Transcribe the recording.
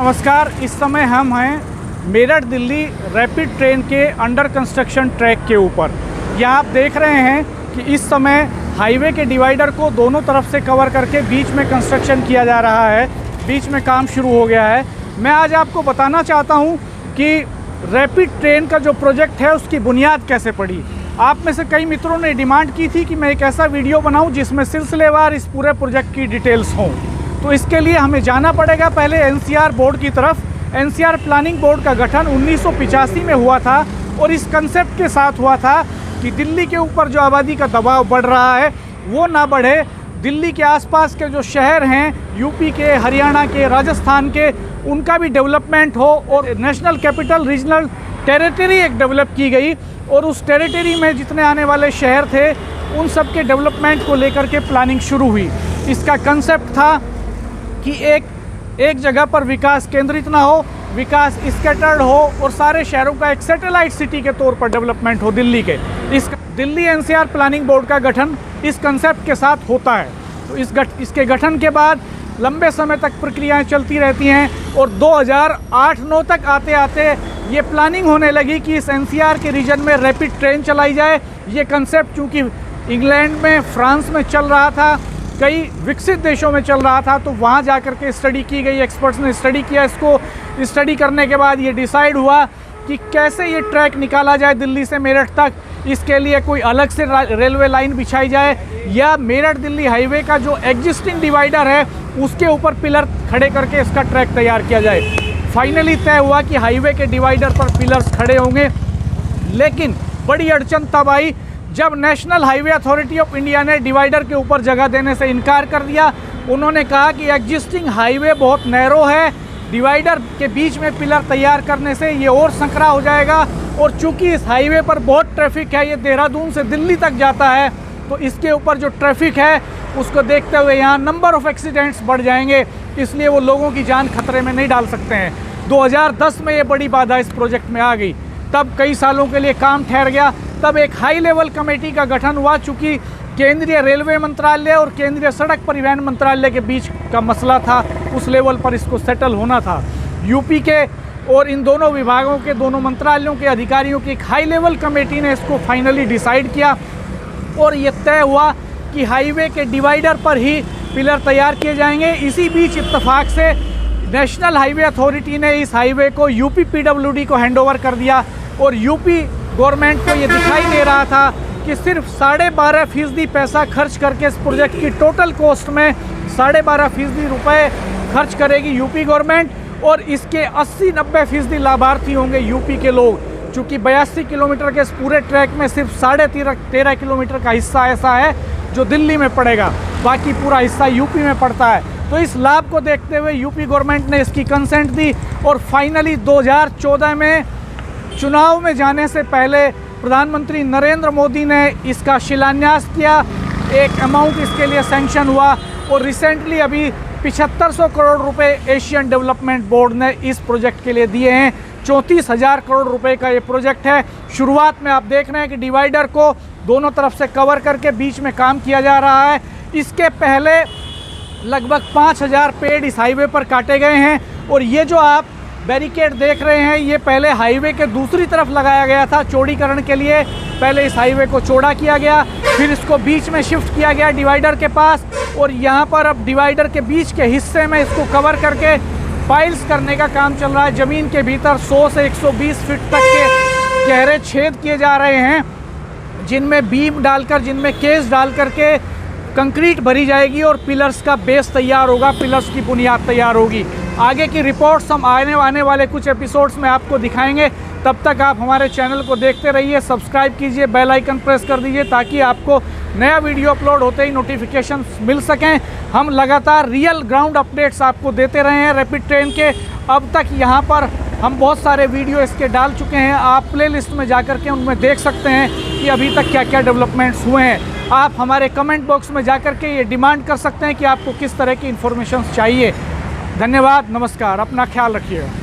नमस्कार। इस समय हम हैं मेरठ दिल्ली रैपिड ट्रेन के अंडर कंस्ट्रक्शन ट्रैक के ऊपर। यहाँ आप देख रहे हैं कि इस समय हाईवे के डिवाइडर को दोनों तरफ से कवर करके बीच में कंस्ट्रक्शन किया जा रहा है। बीच में काम शुरू हो गया है। मैं आज आपको बताना चाहता हूँ कि रैपिड ट्रेन का जो प्रोजेक्ट है उसकी बुनियाद कैसे पड़ी। आप में से कई मित्रों ने डिमांड की थी कि मैं एक ऐसा वीडियो बनाऊं जिसमें सिलसिलेवार इस पूरे प्रोजेक्ट की डिटेल्स हों। तो इसके लिए हमें जाना पड़ेगा पहले एनसीआर बोर्ड की तरफ। एनसीआर प्लानिंग बोर्ड का गठन 1985 में हुआ था और इस कंसेप्ट के साथ हुआ था कि दिल्ली के ऊपर जो आबादी का दबाव बढ़ रहा है वो ना बढ़े। दिल्ली के आसपास के जो शहर हैं यूपी के, हरियाणा के, राजस्थान के, उनका भी डेवलपमेंट हो और नेशनल कैपिटल रीजनल टेरिटरी एक डेवलप की गई और उस टेरिटरी में जितने आने वाले शहर थे उन सब के डेवलपमेंट को लेकर के प्लानिंग शुरू हुई। इसका कंसेप्ट था कि एक जगह पर विकास केंद्रित ना हो, विकास स्कैटर्ड हो और सारे शहरों का एक सैटेलाइट सिटी के तौर पर डेवलपमेंट हो दिल्ली के। इस दिल्ली एनसीआर प्लानिंग बोर्ड का गठन इस कंसेप्ट के साथ होता है। तो इसके गठन के बाद लंबे समय तक प्रक्रियाएं चलती रहती हैं और 2008-9 तक आते आते ये प्लानिंग होने लगी कि इस एनसीआर के रीजन में रैपिड ट्रेन चलाई जाए। ये कंसेप्ट चूँकि इंग्लैंड में, फ्रांस में चल रहा था, कई विकसित देशों में चल रहा था, तो वहाँ जा कर के स्टडी की गई। एक्सपर्ट्स ने स्टडी किया इसको। स्टडी करने के बाद ये डिसाइड हुआ कि कैसे ये ट्रैक निकाला जाए दिल्ली से मेरठ तक। इसके लिए कोई अलग से रेलवे लाइन बिछाई जाए या मेरठ दिल्ली हाईवे का जो एग्जिस्टिंग डिवाइडर है उसके ऊपर पिलर खड़े करके इसका ट्रैक तैयार किया जाए। फाइनली तय हुआ कि हाईवे के डिवाइडर पर पिलर्स खड़े होंगे। लेकिन बड़ी अड़चन तब आई जब national highway authority of India ने डिवाइडर के ऊपर जगह देने से इनकार कर दिया। उन्होंने कहा कि एग्जिस्टिंग हाईवे बहुत नैरो है, डिवाइडर के बीच में पिलर तैयार करने से ये और संकरा हो जाएगा और चूंकि इस हाईवे पर बहुत ट्रैफिक है, ये देहरादून से दिल्ली तक जाता है, तो इसके ऊपर जो ट्रैफिक है उसको देखते हुए यहाँ नंबर ऑफ एक्सीडेंट्स बढ़ जाएंगे, इसलिए वो लोगों की जान खतरे में नहीं डाल सकते हैं। 2010 में ये बड़ी बाधा इस प्रोजेक्ट में आ गई। तब कई सालों के लिए काम ठहर गया। तब एक हाई लेवल कमेटी का गठन हुआ। चूँकि केंद्रीय रेलवे मंत्रालय और केंद्रीय सड़क परिवहन मंत्रालय के बीच का मसला था, उस लेवल पर इसको सेटल होना था। यूपी के और इन दोनों विभागों के, दोनों मंत्रालयों के अधिकारियों की एक हाई लेवल कमेटी ने इसको फाइनली डिसाइड किया और ये तय हुआ कि हाईवे के डिवाइडर पर ही पिलर तैयार किए जाएंगे। इसी बीच इत्तेफाक से नेशनल हाईवे अथॉरिटी ने इस हाईवे को यूपी पीडब्ल्यूडी को हैंडओवर कर दिया और यूपी गवर्नमेंट को ये दिखाई दे रहा था कि सिर्फ 12.5% पैसा खर्च करके इस प्रोजेक्ट की टोटल कॉस्ट में 12.5% रुपए खर्च करेगी यूपी गवर्नमेंट और इसके 80-90% लाभार्थी होंगे यूपी के लोग। चूँकि 82 किलोमीटर के इस पूरे ट्रैक में सिर्फ 13.5 किलोमीटर का हिस्सा ऐसा है जो दिल्ली में पड़ेगा, बाकी पूरा हिस्सा यूपी में पड़ता है। तो इस लाभ को देखते हुए यूपी गवर्नमेंट ने इसकी कंसेंट दी और फाइनली 2014 में चुनाव में जाने से पहले प्रधानमंत्री नरेंद्र मोदी ने इसका शिलान्यास किया। एक अमाउंट इसके लिए सैंक्शन हुआ और रिसेंटली अभी 7500 करोड़ रुपए एशियन डेवलपमेंट बोर्ड ने इस प्रोजेक्ट के लिए दिए हैं। 34,000 करोड़ रुपए का ये प्रोजेक्ट है। शुरुआत में आप देख रहे हैं कि डिवाइडर को दोनों तरफ से कवर करके बीच में काम किया जा रहा है। इसके पहले लगभग 5000 पेड़ इस हाईवे पर काटे गए हैं और ये जो आप बैरिकेड देख रहे हैं ये पहले हाईवे के दूसरी तरफ लगाया गया था चौड़ीकरण के लिए। पहले इस हाईवे को चौड़ा किया गया, फिर इसको बीच में शिफ्ट किया गया डिवाइडर के पास और यहाँ पर अब डिवाइडर के बीच के हिस्से में इसको कवर करके पाइल्स करने का काम चल रहा है। ज़मीन के भीतर 100 से 120 फीट तक के गहरे छेद किए जा रहे हैं जिनमें बीम डालकर, जिनमें केस डाल करके कंक्रीट भरी जाएगी और पिलर्स का बेस तैयार होगा, पिलर्स की बुनियाद तैयार होगी। आगे की रिपोर्ट्स हम आने वाले कुछ एपिसोड्स में आपको दिखाएंगे। तब तक आप हमारे चैनल को देखते रहिए, सब्सक्राइब कीजिए, बेल आइकन प्रेस कर दीजिए ताकि आपको नया वीडियो अपलोड होते ही नोटिफिकेशन मिल सकें। हम लगातार रियल ग्राउंड अपडेट्स आपको देते रहे हैं रैपिड ट्रेन के। अब तक यहाँ पर हम बहुत सारे वीडियो इसके डाल चुके हैं। आप प्लेलिस्ट में जाकर के उनमें देख सकते हैं कि अभी तक क्या क्या डेवलपमेंट्स हुए हैं। आप हमारे कमेंट बॉक्स में जाकर के ये डिमांड कर सकते हैं कि आपको किस तरह की इन्फॉर्मेशन चाहिए। धन्यवाद, नमस्कार, अपना ख्याल रखिएगा।